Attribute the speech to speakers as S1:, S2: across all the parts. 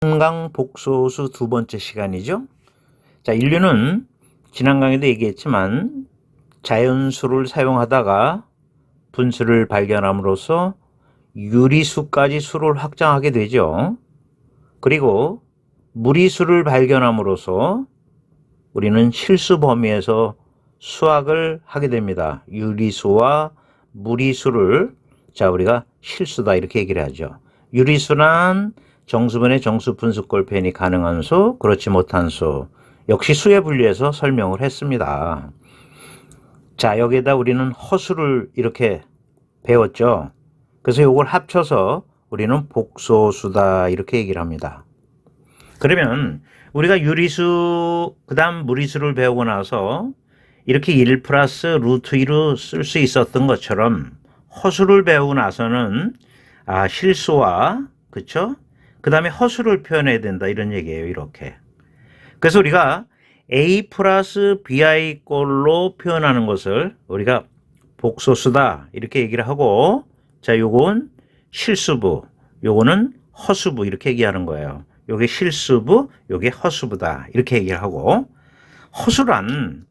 S1: 한강 복소수 두 번째 시간이죠. 자, 인류는 지난 강의도 얘기했지만 자연수를 사용하다가 분수를 발견함으로써 유리수까지 수를 확장하게 되죠. 그리고 무리수를 발견함으로써 우리는 실수 범위에서 수학을 하게 됩니다. 유리수와 무리수를 우리가 실수다 이렇게 얘기를 하죠. 유리수란 정수분의 정수 분수꼴 표현이 가능한 수, 그렇지 못한 수, 역시 수에 분리해서 설명을 했습니다. 자, 여기에다 우리는 허수를 이렇게 배웠죠. 그래서 이걸 합쳐서 우리는 복소수다 이렇게 얘기를 합니다. 그러면 우리가 유리수 그 다음 무리수를 배우고 나서 이렇게 1 플러스 루트 2로 쓸 수 있었던 것처럼 허수를 배우고 나서는 실수와 그쵸? 그 다음에 허수를 표현해야 된다 이런 얘기예요. 이렇게. 그래서 우리가 a 플러스 bi 꼴로 표현하는 것을 우리가 복소수다 이렇게 얘기를 하고, 자, 요건 실수부, 요거는 허수부 이렇게 얘기하는 거예요. 요게 실수부, 요게 허수부다 이렇게 얘기를 하고, 허수란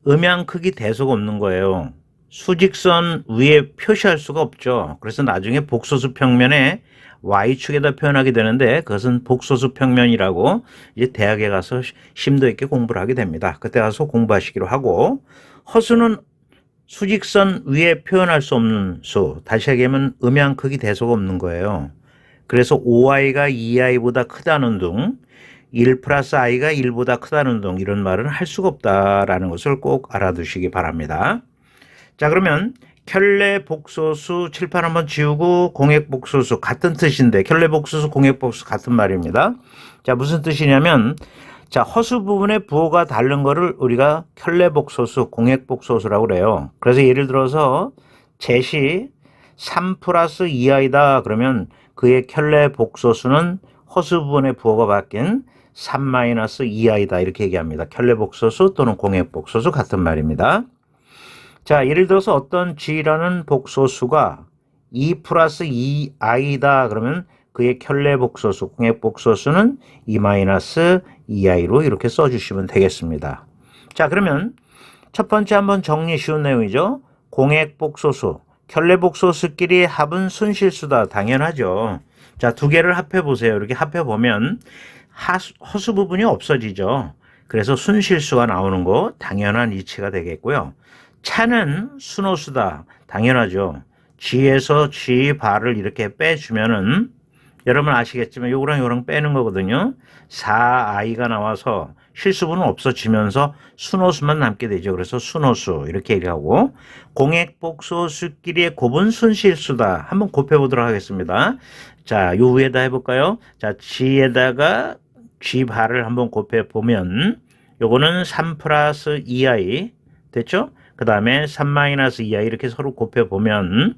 S1: 음양 크기 대소가 없는 거예요. 수직선 위에 표시할 수가 없죠. 그래서 나중에 복소수 평면에 Y축에다 표현하게 되는데 그것은 복소수 평면이라고 이제 대학에 가서 심도 있게 공부를 하게 됩니다. 그때 가서 공부하시기로 하고, 허수는 수직선 위에 표현할 수 없는 수, 다시 얘기하면 음양 크기 대소가 없는 거예요. 그래서 5i가 2i보다 크다는 등 1 플러스 i가 1보다 크다는 등 이런 말은 할 수가 없다라는 것을 꼭 알아두시기 바랍니다. 자, 그러면 켤레 복소수 칠판 한번 지우고 공액 복소수 같은 뜻인데, 켤레 복소수 공액 복소수 같은 말입니다. 자, 무슨 뜻이냐면, 자, 허수 부분의 부호가 다른 거를 우리가 켤레 복소수 공액 복소수라고 그래요. 그래서 예를 들어서 젯이 3 플러스 2i다 그러면 그의 켤레 복소수는 허수 부분의 부호가 바뀐 3 마이너스 2i다 이렇게 얘기합니다. 켤레 복소수 또는 공액 복소수 같은 말입니다. 자, 예를 들어서 어떤 g라는 복소수가 2 플러스 2i다 그러면 그의 켤레 복소수, 공액 복소수는 2 마이너스 2i로 이렇게 써주시면 되겠습니다. 자, 그러면 첫 번째 한번 정리 쉬운 내용이죠. 공액 복소수, 켤레 복소수끼리의 합은 순실수다. 당연하죠. 자, 두 개를 합해 보세요. 이렇게 합해 보면 허수 부분이 없어지죠. 그래서 순실수가 나오는 거 당연한 이치가 되겠고요. 차는 순호수다. 당연하죠. G에서 G 바를 이렇게 빼주면은 여러분 아시겠지만 요거랑 요거랑 빼는 거거든요. 4i가 나와서 실수분은 없어지면서 순호수만 남게 되죠. 그래서 순호수 이렇게 얘기하고, 공액 복소수끼리의 곱은 순실수다. 한번 곱해보도록 하겠습니다. 자, 요 위에다 해볼까요? 자, G에다가 G 바를 한번 곱해보면 요거는 3 플러스 2i 됐죠? 그 다음에 3 마이너스 2i 이렇게 서로 곱해보면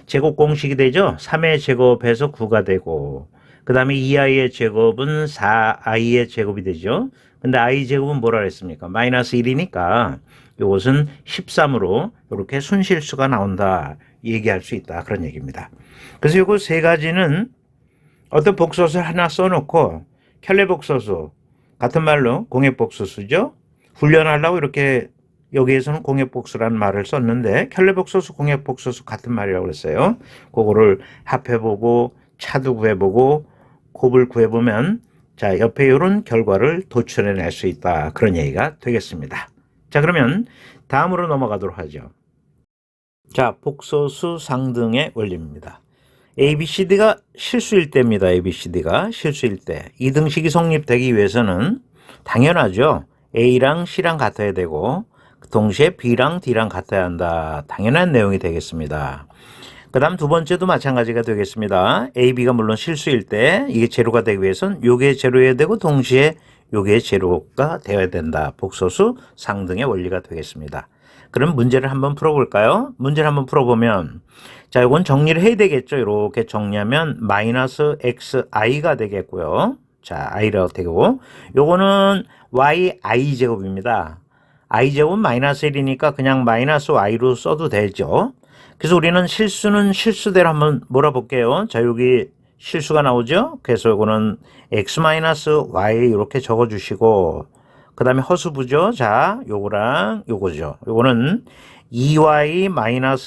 S1: 제곱 공식이 되죠. 3의 제곱해서 9가 되고, 그 다음에 2i의 제곱은 4i의 제곱이 되죠. 근데 i 제곱은 뭐라 그랬습니까? 마이너스 1이니까 이것은 13으로 이렇게 순실수가 나온다 얘기할 수 있다 그런 얘기입니다. 그래서 이거 세 가지는 어떤 복소수를 하나 써놓고, 켤레 복소수 같은 말로 공액 복소수죠. 훈련하려고 이렇게 여기에서는 공액복수라는 말을 썼는데 켤레복소수, 공액복소수 같은 말이라고 그랬어요. 그거를 합해보고 차도 구해보고 곱을 구해보면 자, 옆에 이런 결과를 도출해낼 수 있다 그런 얘기가 되겠습니다. 자, 그러면 다음으로 넘어가도록 하죠. 자, 복소수 상등의 원리입니다. ABCD가 실수일 때입니다. ABCD가 실수일 때 이 등식이 성립되기 위해서는 당연하죠. A랑 C랑 같아야 되고 동시에 B랑 D랑 같아야 한다. 당연한 내용이 되겠습니다. 그 다음 두 번째도 마찬가지가 되겠습니다. A, B가 물론 실수일 때 이게 제로가 되기 위해서는 요게 제로여야 되고 동시에 요게 제로가 되어야 된다. 복소수 상등의 원리가 되겠습니다. 그럼 문제를 한번 풀어볼까요? 문제를 한번 풀어보면 자, 이건 정리를 해야 되겠죠. 이렇게 정리하면 마이너스 xi가 되겠고요. 자, i라고 되고 요거는 yi 제곱입니다. i제곱은 마이너스 1이니까 그냥 마이너스 y로 써도 되죠. 그래서 우리는 실수는 실수대로 한번 몰아볼게요. 자, 여기 실수가 나오죠. 그래서 이거는 x-y 이렇게 적어주시고, 그 다음에 허수부죠. 자, 요거랑 요거죠. 요거는 2y-x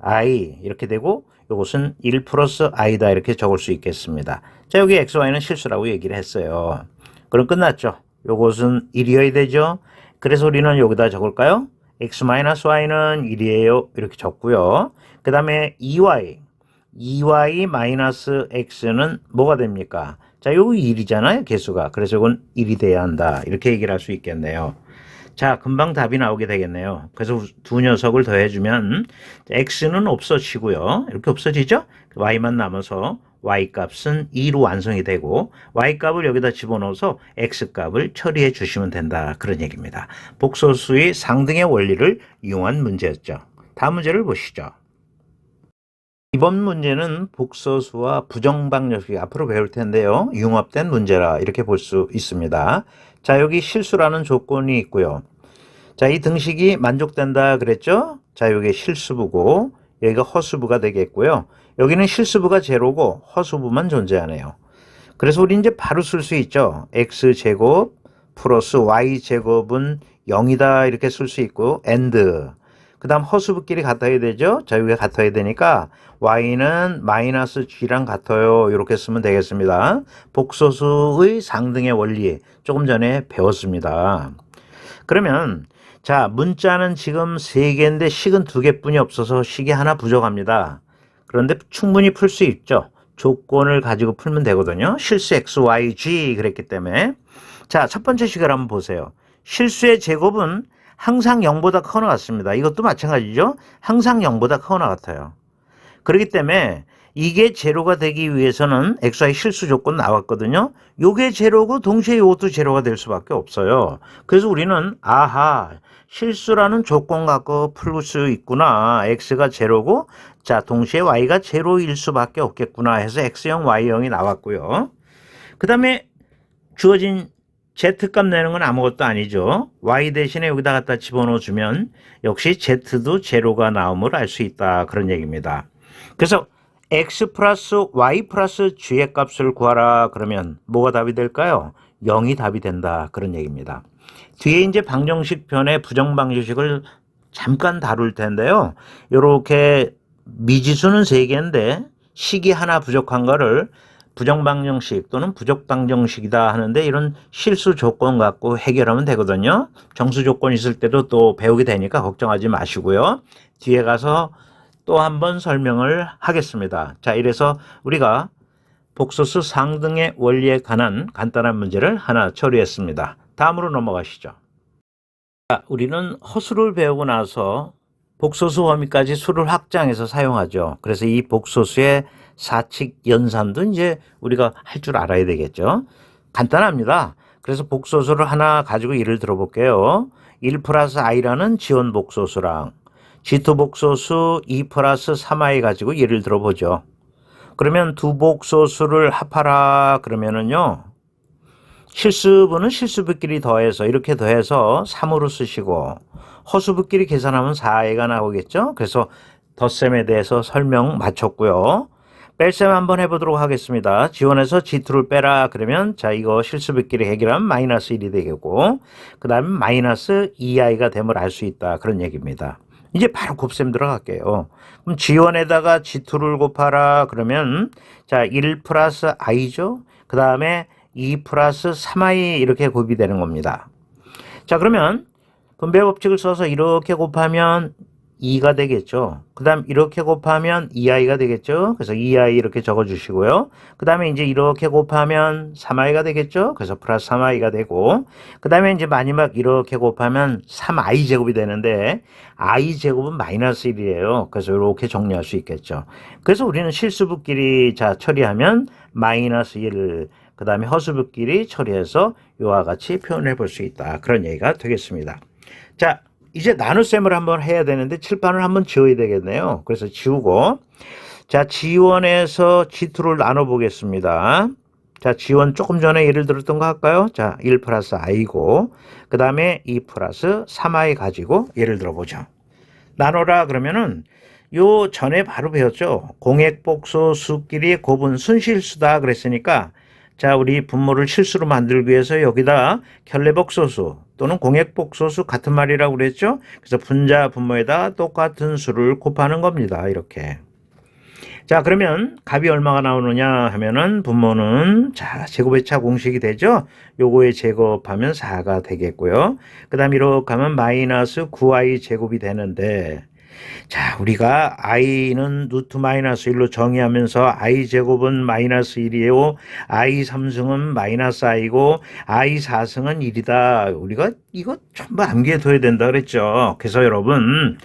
S1: i 이렇게 되고, 요것은 1 플러스 i다 이렇게 적을 수 있겠습니다. 자, 여기 x, y는 실수라고 얘기를 했어요. 그럼 끝났죠. 요것은 1이어야 되죠. 그래서 우리는 여기다 적을까요? x-y는 1이에요. 이렇게 적고요. 그 다음에 2y-x는 뭐가 됩니까? 자, 요거 1이잖아요. 개수가. 그래서 이건 1이 돼야 한다. 이렇게 얘기를 할 수 있겠네요. 자, 금방 답이 나오게 되겠네요. 그래서 두 녀석을 더해주면 x는 없어지고요. 이렇게 없어지죠? y만 남아서 y 값은 2로 완성이 되고 y 값을 여기다 집어넣어서 x 값을 처리해 주시면 된다. 그런 얘기입니다. 복소수의 상등의 원리를 이용한 문제였죠. 다음 문제를 보시죠. 이번 문제는 복소수와 부정방정식 앞으로 배울 텐데요. 융합된 문제라 이렇게 볼 수 있습니다. 자, 여기 실수라는 조건이 있고요. 자, 이 등식이 만족된다 그랬죠? 자, 여기 실수부고 여기가 허수부가 되겠고요. 여기는 실수부가 제로고 허수부만 존재하네요. 그래서 우리 이제 바로 쓸 수 있죠. x제곱 플러스 y제곱은 0이다 이렇게 쓸 수 있고 and 그 다음 허수부끼리 같아야 되죠. 자, 여기가 같아야 되니까 y는 마이너스 g랑 같아요. 이렇게 쓰면 되겠습니다. 복소수의 상등의 원리 조금 전에 배웠습니다. 그러면 자, 문자는 지금 3개인데 식은 2개뿐이 없어서 식이 하나 부족합니다. 그런데 충분히 풀 수 있죠. 조건을 가지고 풀면 되거든요. 실수 x, y, g 그랬기 때문에. 자, 첫 번째 식을 한번 보세요. 실수의 제곱은 항상 0보다 크거나 같습니다. 이것도 마찬가지죠. 항상 0보다 크거나 같아요. 그렇기 때문에 이게 제로가 되기 위해서는 xy 실수 조건 나왔거든요. 요게 제로고 동시에 요것도 제로가 될 수밖에 없어요. 그래서 우리는 아하, 실수라는 조건 갖고 풀 수 있구나. x가 제로고 자, 동시에 y가 제로일 수밖에 없겠구나 해서 x형, y형이 나왔고요. 그 다음에 주어진 z값 내는 건 아무것도 아니죠. y 대신에 여기다 갖다 집어넣어 주면 역시 z도 제로가 나옴을 알 수 있다. 그런 얘기입니다. 그래서 x 플러스 y 플러스 g의 값을 구하라 그러면 뭐가 답이 될까요? 0이 답이 된다. 그런 얘기입니다. 뒤에 이제 방정식 편의 부정방정식을 잠깐 다룰 텐데요. 이렇게 미지수는 3개인데 식이 하나 부족한 거를 부정방정식 또는 부족방정식이다 하는데 이런 실수 조건 갖고 해결하면 되거든요. 정수 조건 있을 때도 또 배우게 되니까 걱정하지 마시고요. 뒤에 가서 또 한번 설명을 하겠습니다. 자, 이래서 우리가 복소수 상등의 원리에 관한 간단한 문제를 하나 처리했습니다. 다음으로 넘어가시죠. 자, 우리는 허수를 배우고 나서 복소수 범위까지 수를 확장해서 사용하죠. 그래서 이 복소수의 사칙 연산도 이제 우리가 할 줄 알아야 되겠죠. 간단합니다. 그래서 복소수를 하나 가지고 예를 들어볼게요. 1 플러스 i라는 지원 복소수랑 G2 복소수 2 플러스 3i 가지고 예를 들어보죠. 그러면 두 복소수를 합하라 그러면은요. 실수부는 실수부끼리 더해서 이렇게 더해서 3으로 쓰시고 허수부끼리 계산하면 4i가 나오겠죠. 그래서 덧셈에 대해서 설명 마쳤고요. 뺄셈 한번 해보도록 하겠습니다. 지원에서 G2를 빼라 그러면 자, 이거 실수부끼리 해결하면 마이너스 1이 되겠고 그 다음에 마이너스 2i가 됨을 알 수 있다. 그런 얘기입니다. 이제 바로 곱셈 들어갈게요. 그럼 G1에다가 G2를 곱하라 그러면 자, 1 플러스 i죠. 그 다음에 2 플러스 3i 이렇게 곱이 되는 겁니다. 자, 그러면 분배 법칙을 써서 이렇게 곱하면 2가 되겠죠. 그 다음 이렇게 곱하면 2i가 되겠죠. 그래서 2i 이렇게 적어주시고요. 그 다음에 이제 이렇게 곱하면 3i가 되겠죠. 그래서 플러스 3i가 되고 그 다음에 이제 마지막 이렇게 곱하면 3i 제곱이 되는데 i 제곱은 마이너스 1이에요. 그래서 이렇게 정리할 수 있겠죠. 그래서 우리는 실수부끼리 자 처리하면 마이너스 1 그 다음에 허수부끼리 처리해서 이와 같이 표현해 볼 수 있다. 그런 얘기가 되겠습니다. 자, 이제 나눗셈을 한번 해야 되는데 칠판을 한번 지워야 되겠네요. 그래서 지우고 자, G1에서 G2를 나눠 보겠습니다. 자, G1 조금 전에 예를 들었던 거 할까요? 자, 1 플러스 i고 그 다음에 2 플러스 3i 가지고 예를 들어보죠. 나눠라 그러면은 요 전에 바로 배웠죠. 공액복소 수끼리 곱은 순실수다 그랬으니까 자, 우리 분모를 실수로 만들기 위해서 여기다 결례복소수 또는 공액복소수 같은 말이라고 그랬죠. 그래서 분자 분모에다 똑같은 수를 곱하는 겁니다. 이렇게. 자, 그러면 값이 얼마가 나오느냐 하면은 분모는 자, 제곱회차 공식이 되죠. 요거에 제곱하면 4가 되겠고요. 그 다음 이렇게 하면 마이너스 9i 제곱이 되는데 자, 우리가 i는 루트 마이너스 1로 정의하면서 i 제곱은 마이너스 1이에요. i 3승은 마이너스 i고 i 4승은 1이다. 우리가 이거 전부 암기해 둬야 된다 그랬죠. 그래서 여러분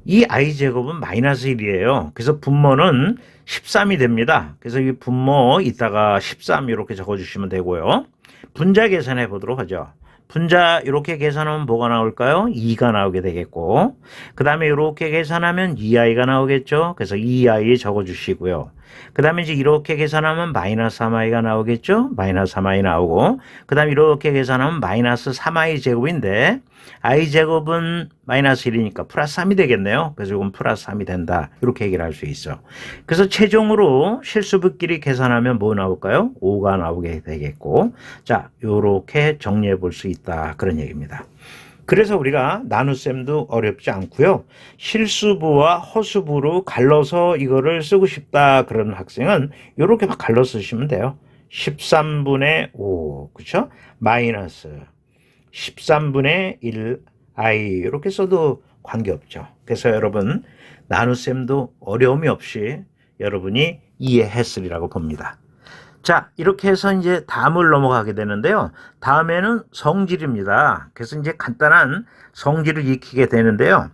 S1: 이 i 제곱은 마이너스 1이에요. 그래서 분모는 13이 됩니다. 그래서 이 분모 이따가 13 이렇게 적어주시면 되고요. 분자 계산해 보도록 하죠. 분자 이렇게 계산하면 뭐가 나올까요? 2가 나오게 되겠고 그 다음에 이렇게 계산하면 2i가 나오겠죠. 그래서 2i 적어주시고요. 그 다음에 이제 이렇게 계산하면 마이너스 3i가 나오겠죠. 마이너스 3i 나오고 그 다음에 이렇게 계산하면 마이너스 3i 제곱인데 i 제곱은 마이너스 1이니까 플러스 3이 되겠네요. 그래서 이건 플러스 3이 된다. 이렇게 얘기를 할 수 있어. 그래서 최종으로 실수분끼리 계산하면 뭐 나올까요? 5가 나오게 되겠고 자, 요렇게 정리해 볼 수 있다. 그런 얘기입니다. 그래서 우리가 나눗셈도 어렵지 않고요. 실수부와 허수부로 갈라서 이거를 쓰고 싶다. 그런 학생은 이렇게 막 갈라 쓰시면 돼요. 13분의 5, 그렇죠? 마이너스 13분의 1i 이렇게 써도 관계없죠. 그래서 여러분 나눗셈도 어려움이 없이 여러분이 이해했으리라고 봅니다. 자, 이렇게 해서 이제 다음을 넘어가게 되는데요. 다음에는 성질입니다. 그래서 이제 간단한 성질을 익히게 되는데요.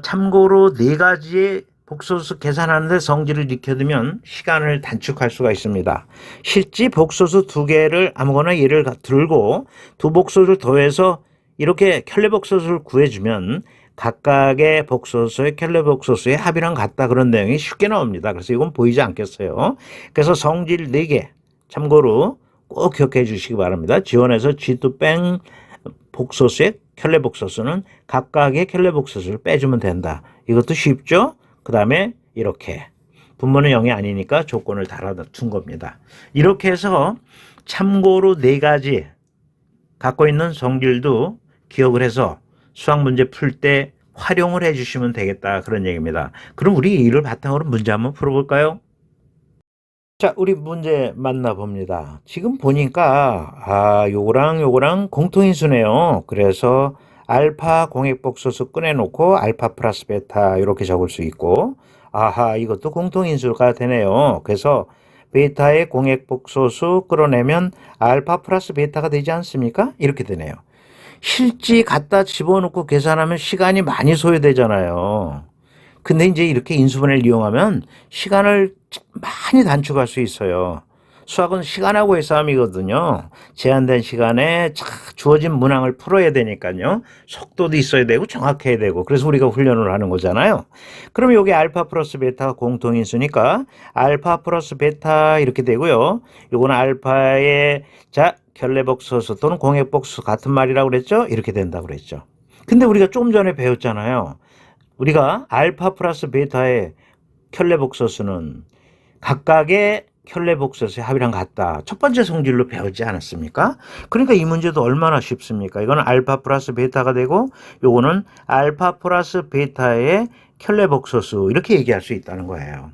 S1: 참고로 4가지의 복소수 계산하는데 성질을 익혀두면 시간을 단축할 수가 있습니다. 실제 복소수 2개를 아무거나 예를 들고 두 복소수를 더해서 이렇게 켤레복소수를 구해주면 각각의 복소수의 켤레복소수의 합이랑 같다 그런 내용이 쉽게 나옵니다. 그래서 이건 보이지 않겠어요. 그래서 성질 4개 참고로 꼭 기억해 주시기 바랍니다. 지원에서 G2 뺑 복소수의 켤레복소수는 각각의 켤레복소수를 빼주면 된다. 이것도 쉽죠? 그 다음에 이렇게 분모는 0이 아니니까 조건을 달아둔 겁니다. 이렇게 해서 참고로 4가지 갖고 있는 성질도 기억을 해서 수학 문제 풀 때 활용을 해주시면 되겠다 그런 얘기입니다. 그럼 우리 이를 바탕으로 문제 한번 풀어볼까요? 자, 우리 문제 만나봅니다. 지금 보니까 요거랑 공통인수네요. 그래서 알파 공액복소수 꺼내놓고 알파 플러스 베타 이렇게 적을 수 있고 이것도 공통인수가 되네요. 그래서 베타의 공액복소수 끌어내면 알파 플러스 베타가 되지 않습니까? 이렇게 되네요. 실지 갖다 집어넣고 계산하면 시간이 많이 소요되잖아요. 근데 이제 이렇게 인수분해를 이용하면 시간을 많이 단축할 수 있어요. 수학은 시간하고의 싸움이거든요. 제한된 시간에 주어진 문항을 풀어야 되니까요. 속도도 있어야 되고 정확해야 되고 그래서 우리가 훈련을 하는 거잖아요. 그럼 여기 알파 플러스 베타가 공통인수니까 알파 플러스 베타 이렇게 되고요. 요거는 알파의 켤레복소수 또는 공액복소수 같은 말이라고 그랬죠? 이렇게 된다고 그랬죠. 근데 우리가 조금 전에 배웠잖아요. 우리가 알파 플러스 베타의 켤레복소수는 각각의 켤레복소수의 합이랑 같다. 첫 번째 성질로 배우지 않았습니까? 그러니까 이 문제도 얼마나 쉽습니까? 이거는 알파 플러스 베타가 되고 요거는 알파 플러스 베타의 켤레복소수 이렇게 얘기할 수 있다는 거예요.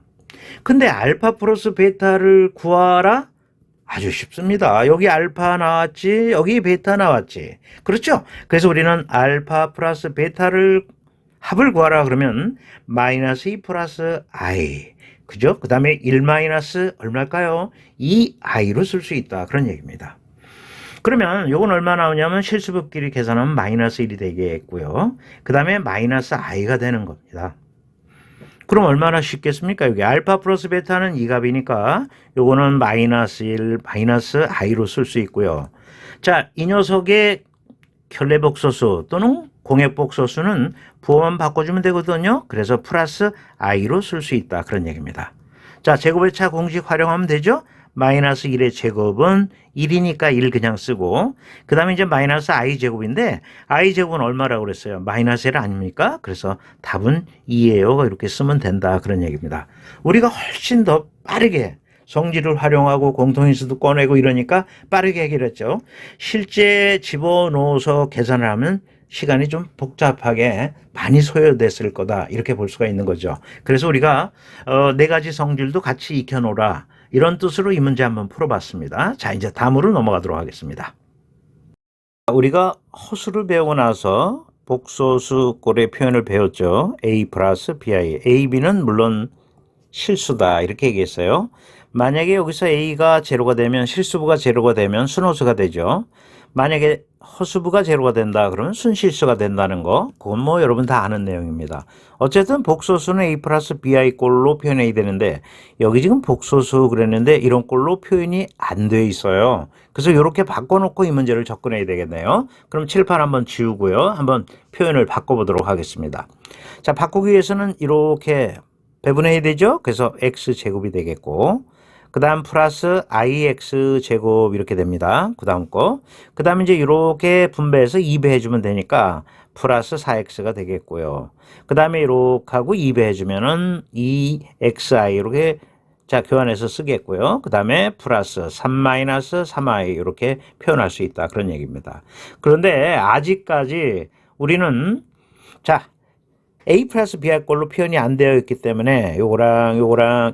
S1: 근데 알파 플러스 베타를 구하라? 아주 쉽습니다. 여기 알파 나왔지, 여기 베타 나왔지. 그렇죠? 그래서 우리는 알파 플러스 베타를 합을 구하라 그러면 마이너스 2 플러스 i. 그죠? 그 다음에 1 마이너스 얼마일까요? 2i로 쓸 수 있다. 그런 얘기입니다. 그러면 요건 얼마 나오냐면 실수분끼리 계산하면 마이너스 1이 되겠고요. 그 다음에 마이너스 i가 되는 겁니다. 그럼 얼마나 쉽겠습니까? 여기 알파 플러스 베타는 이 값이니까 요거는 마이너스 1, 마이너스 i로 쓸 수 있고요. 자, 이 녀석의 켤레복소수 또는 공액복소수는 부호만 바꿔주면 되거든요. 그래서 플러스 i로 쓸 수 있다. 그런 얘기입니다. 자, 제곱회차 공식 활용하면 되죠? 마이너스 1의 제곱은 1이니까 1 그냥 쓰고, 그 다음에 이제 마이너스 i 제곱인데, i 제곱은 얼마라고 그랬어요? 마이너스 1 아닙니까? 그래서 답은 2예요. 이렇게 쓰면 된다. 그런 얘기입니다. 우리가 훨씬 더 빠르게 성질을 활용하고 공통인수도 꺼내고 이러니까 빠르게 해결했죠. 실제 집어넣어서 계산을 하면 시간이 좀 복잡하게 많이 소요됐을 거다. 이렇게 볼 수가 있는 거죠. 그래서 우리가 네 가지 성질도 같이 익혀놓으라. 이런 뜻으로 이 문제 한번 풀어봤습니다. 자, 이제 다음으로 넘어가도록 하겠습니다. 우리가 허수를 배우고 나서 복소수 꼴의 표현을 배웠죠. A 플러스 BI. A, B는 물론 실수다. 이렇게 얘기했어요. 만약에 여기서 A가 제로가 되면 실수부가 제로가 되면 순호수가 되죠. 만약에 허수부가 제로가 된다 그러면 순실수가 된다는 거, 그건 뭐 여러분 다 아는 내용입니다. 어쨌든 복소수는 A 플러스 BI 꼴로 표현해야 되는데 여기 지금 복소수 그랬는데 이런 꼴로 표현이 안 돼 있어요. 그래서 이렇게 바꿔놓고 이 문제를 접근해야 되겠네요. 그럼 칠판 한번 지우고요. 한번 표현을 바꿔보도록 하겠습니다. 자, 바꾸기 위해서는 이렇게 배분해야 되죠. 그래서 x제곱이 되겠고, 그 다음 플러스 ix제곱 이렇게 됩니다. 그 다음 거. 그 다음에 이제 이렇게 분배해서 2배해주면 되니까 플러스 4x가 되겠고요. 그 다음에 이렇게 하고 2배해주면은 2xi 이렇게 자 교환해서 쓰겠고요. 그 다음에 플러스 3-3i 이렇게 표현할 수 있다. 그런 얘기입니다. 그런데 아직까지 우리는 자 A 플러스 B할 걸로 표현이 안 되어 있기 때문에 요거랑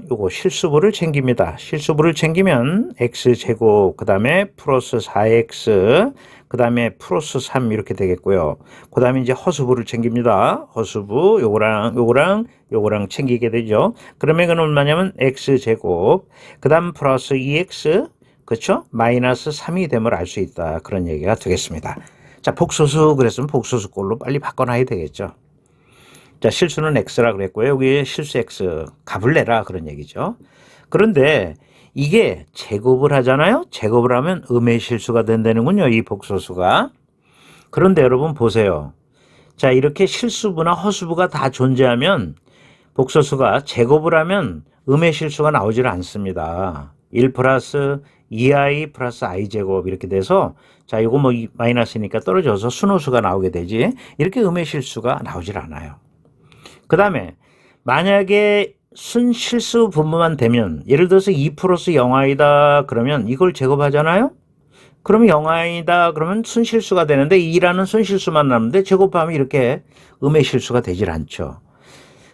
S1: 요거 실수부를 챙깁니다. 실수부를 챙기면 x제곱 그 다음에 플러스 4x 그 다음에 플러스 3 이렇게 되겠고요. 그 다음에 이제 허수부를 챙깁니다. 허수부 요거랑 챙기게 되죠. 그러면 이건 얼마냐면 x제곱 그 다음 플러스 2x 그렇죠? 마이너스 3이 됨을 알 수 있다. 그런 얘기가 되겠습니다. 자, 복소수 그랬으면 복소수 꼴로 빨리 바꿔놔야 되겠죠. 자, 실수는 x라 그랬고요. 여기 실수 x 값을 내라 그런 얘기죠. 그런데 이게 제곱을 하잖아요. 제곱을 하면 음의 실수가 된다는군요. 이 복소수가. 그런데 여러분 보세요. 자, 이렇게 실수부나 허수부가 다 존재하면 복소수가 제곱을 하면 음의 실수가 나오질 않습니다. 1 플러스 2i 플러스 i 제곱 이렇게 돼서 자, 이거 뭐 마이너스니까 떨어져서 순호수가 나오게 되지. 이렇게 음의 실수가 나오질 않아요. 그 다음에 만약에 순실수 분모만 되면 예를 들어서 2 플러스 0i다 그러면 이걸 제곱하잖아요. 그러면 0i다 그러면 순실수가 되는데 2라는 순실수만 남는데 제곱하면 이렇게 음의 실수가 되질 않죠.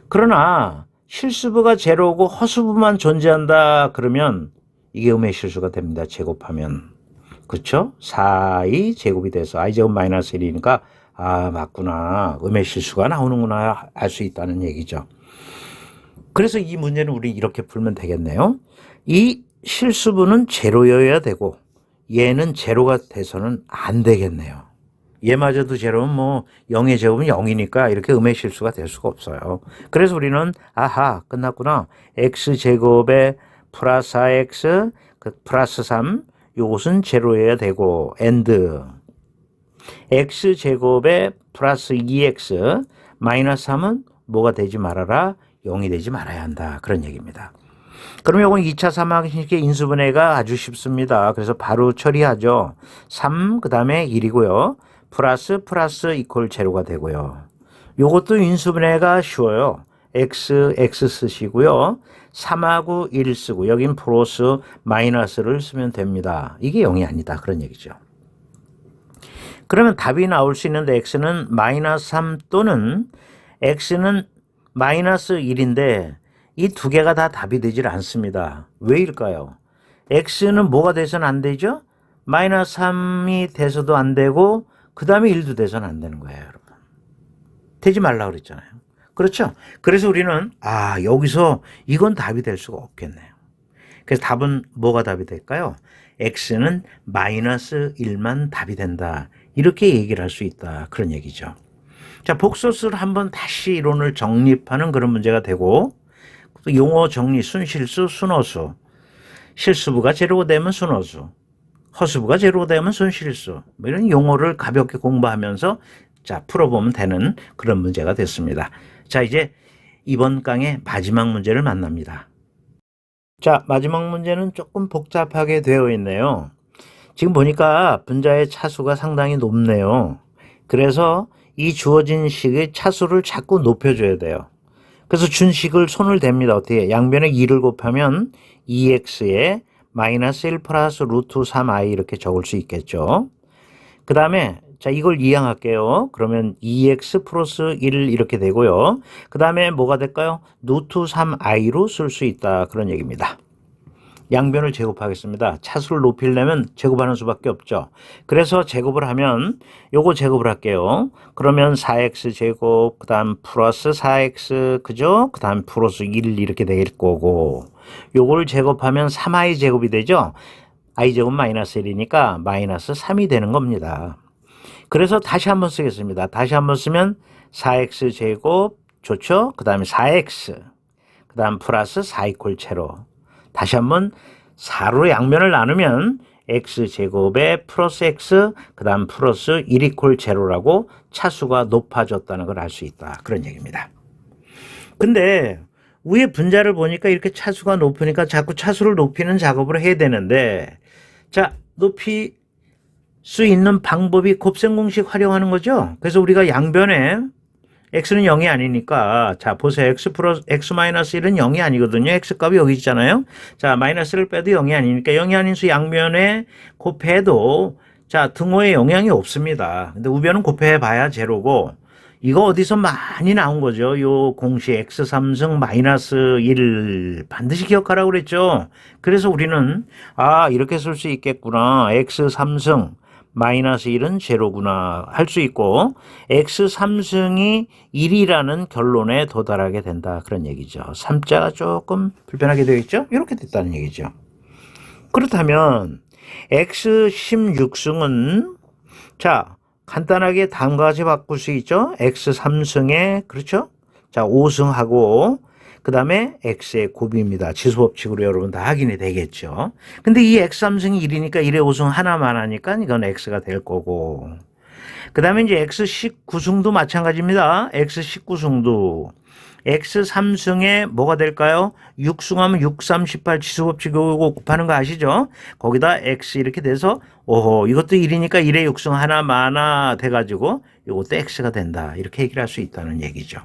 S1: 그러나 실수부가 제로고 허수부만 존재한다 그러면 이게 음의 실수가 됩니다. 제곱하면. 그렇죠? 4i 제곱이 돼서 i 제곱 마이너스 1이니까 아, 맞구나. 음의 실수가 나오는구나 알 수 있다는 얘기죠. 그래서 이 문제는 우리 이렇게 풀면 되겠네요. 이 실수부는 제로여야 되고 얘는 제로가 돼서는 안 되겠네요. 얘마저도 제로면 뭐 0의 제곱은 0이니까 이렇게 음의 실수가 될 수가 없어요. 그래서 우리는 아하 끝났구나. x제곱에 플러스 4x 플러스 3 이것은 제로여야 되고 and x제곱에 플러스 2x 마이너스 3은 뭐가 되지 말아라? 0이 되지 말아야 한다. 그런 얘기입니다. 그럼 이건 2차 삼항식의 인수분해가 아주 쉽습니다. 그래서 바로 처리하죠. 3 그 다음에 1이고요. 플러스 이퀄 제로가 되고요. 요것도 인수분해가 쉬워요. x 쓰시고요. 3하고 1 쓰고 여긴 플러스 마이너스를 쓰면 됩니다. 이게 0이 아니다. 그런 얘기죠. 그러면 답이 나올 수 있는데 x는 마이너스 3 또는 x는 마이너스 1인데 이 두 개가 다 답이 되질 않습니다. 왜일까요? x는 뭐가 돼서는 안 되죠? 마이너스 3이 돼서도 안 되고 그 다음에 1도 돼서는 안 되는 거예요. 여러분. 되지 말라고 그랬잖아요. 그렇죠? 그래서 우리는 여기서 이건 답이 될 수가 없겠네요. 그래서 답은 뭐가 답이 될까요? x는 마이너스 1만 답이 된다. 이렇게 얘기를 할 수 있다. 그런 얘기죠. 자, 복소수를 한번 다시 이론을 정립하는 그런 문제가 되고 또 용어 정리, 순실수, 순허수. 실수부가 제로가 되면 순허수. 허수부가 제로가 되면 순실수. 뭐 이런 용어를 가볍게 공부하면서 자, 풀어보면 되는 그런 문제가 됐습니다. 자, 이제 이번 강의 마지막 문제를 만납니다. 자, 마지막 문제는 조금 복잡하게 되어 있네요. 지금 보니까 분자의 차수가 상당히 높네요. 그래서 이 주어진 식의 차수를 자꾸 높여줘야 돼요. 그래서 준 식을 손을 댑니다. 어떻게? 양변에 2를 곱하면 2x에 마이너스 1 플러스 루트 3i 이렇게 적을 수 있겠죠. 그 다음에 자 이걸 이항할게요. 그러면 2x 플러스 1 이렇게 되고요. 그 다음에 뭐가 될까요? 루트 3i로 쓸 수 있다. 그런 얘기입니다. 양변을 제곱하겠습니다. 차수를 높이려면 제곱하는 수밖에 없죠. 그래서 제곱을 하면 요거 제곱을 할게요. 그러면 4x 제곱 그 다음 플러스 4x 그죠? 그 다음 플러스 1 이렇게 될 거고 요걸 제곱하면 3i 제곱이 되죠. i 제곱 마이너스 1이니까 마이너스 3이 되는 겁니다. 그래서 다시 한번 쓰겠습니다. 다시 한번 쓰면 4x 제곱 좋죠? 그 다음에 4x 그 다음 플러스 4 이퀄 제로 다시 한번 4로 양면을 나누면 x제곱에 플러스 x 그 다음 플러스 1 이퀄 제로라고 차수가 높아졌다는 걸 알 수 있다. 그런 얘기입니다. 근데 위에 분자를 보니까 이렇게 차수가 높으니까 자꾸 차수를 높이는 작업을 해야 되는데 자 높이 수 있는 방법이 곱셈 공식 활용하는 거죠. 그래서 우리가 양변에 x는 0이 아니니까 자 보세요. x 플러스 x 마이너스 1은 0이 아니거든요. x 값이 여기 있잖아요. 자 마이너스를 빼도 0이 아니니까 0이 아닌 수 양변에 곱해도 자 등호에 영향이 없습니다. 근데 우변은 곱해 봐야 제로고 이거 어디서 많이 나온 거죠. 요 공식 x 3승 마이너스 1 반드시 기억하라고 그랬죠. 그래서 우리는 아 이렇게 쓸 수 있겠구나. x 3승 마이너스 1은 제로구나 할 수 있고 x 3승이 1이라는 결론에 도달하게 된다. 그런 얘기죠. 3자가 조금 불편하게 되겠죠. 이렇게 됐다는 얘기죠. 그렇다면 x 16승은 자 간단하게 다음과 같이 바꿀 수 있죠. x 3승에 그렇죠. 자 5승하고 그 다음에 x의 곱입니다. 지수법칙으로 여러분 다 확인이 되겠죠. 근데 이 x 3승이 1이니까 1의 5승 하나만 하니까 이건 x가 될 거고 그 다음에 이제 x 19승도 마찬가지입니다. x 19승도 x 3승에 뭐가 될까요? 6승하면 6, 3, 18 지수법칙 이거 곱하는 거 아시죠? 거기다 x 이렇게 돼서 오호 이것도 1이니까 1의 6승 하나만 돼가지고 이것도 x가 된다. 이렇게 얘기를 할 수 있다는 얘기죠.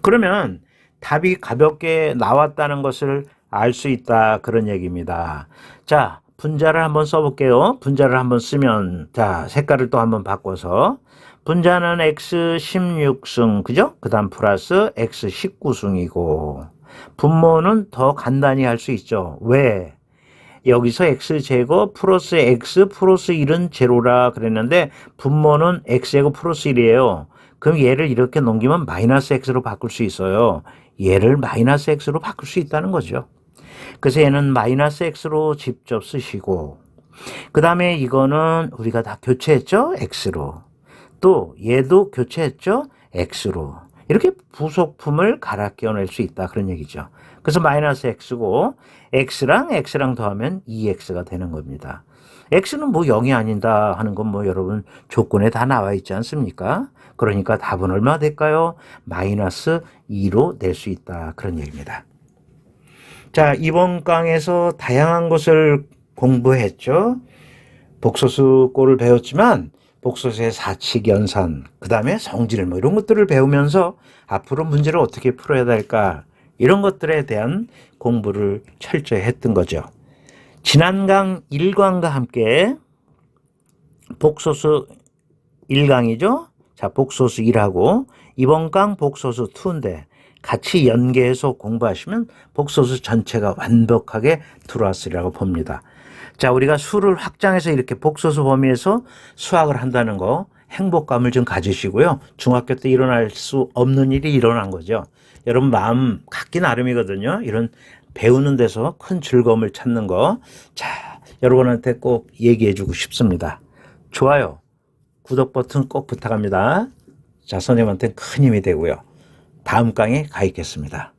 S1: 그러면 답이 가볍게 나왔다는 것을 알 수 있다. 그런 얘기입니다. 자, 분자를 한번 써볼게요. 분자를 한번 쓰면 자 색깔을 또 한번 바꿔서 분자는 x 16승 그죠? 그 다음 플러스 x 19승이고 분모는 더 간단히 할 수 있죠. 왜? 여기서 x제곱 플러스 x 플러스 1은 제로라 그랬는데 분모는 x제곱 플러스 1이에요. 그럼 얘를 이렇게 넘기면 마이너스 x로 바꿀 수 있어요. 얘를 마이너스 x로 바꿀 수 있다는 거죠. 그래서 얘는 마이너스 x로 직접 쓰시고 그 다음에 이거는 우리가 다 교체했죠? x로. 또 얘도 교체했죠? x로. 이렇게 부속품을 갈아 끼워낼 수 있다. 그런 얘기죠. 그래서 마이너스 x고 x랑 더하면 2x가 되는 겁니다. x는 뭐 0이 아니다 하는 건 뭐 여러분 조건에 다 나와 있지 않습니까? 그러니까 답은 얼마 될까요? 마이너스 2로 낼 수 있다. 그런 얘기입니다. 자, 이번 강에서 다양한 것을 공부했죠. 복소수꼴을 배웠지만 복소수의 사칙, 연산, 그 다음에 성질 뭐 이런 것들을 배우면서 앞으로 문제를 어떻게 풀어야 될까 이런 것들에 대한 공부를 철저히 했던 거죠. 지난 강 1강과 함께 복소수 1강이죠. 자, 복소수 1하고 이번 강 복소수 2인데 같이 연계해서 공부하시면 복소수 전체가 완벽하게 들어왔으리라고 봅니다. 자, 우리가 수를 확장해서 이렇게 복소수 범위에서 수학을 한다는 거 행복감을 좀 가지시고요. 중학교 때 일어날 수 없는 일이 일어난 거죠. 여러분 마음 갖기 나름이거든요. 이런 배우는 데서 큰 즐거움을 찾는 거. 자, 여러분한테 꼭 얘기해 주고 싶습니다. 좋아요, 구독 버튼 꼭 부탁합니다. 자, 선생님한테 큰 힘이 되고요. 다음 강에 가 있겠습니다.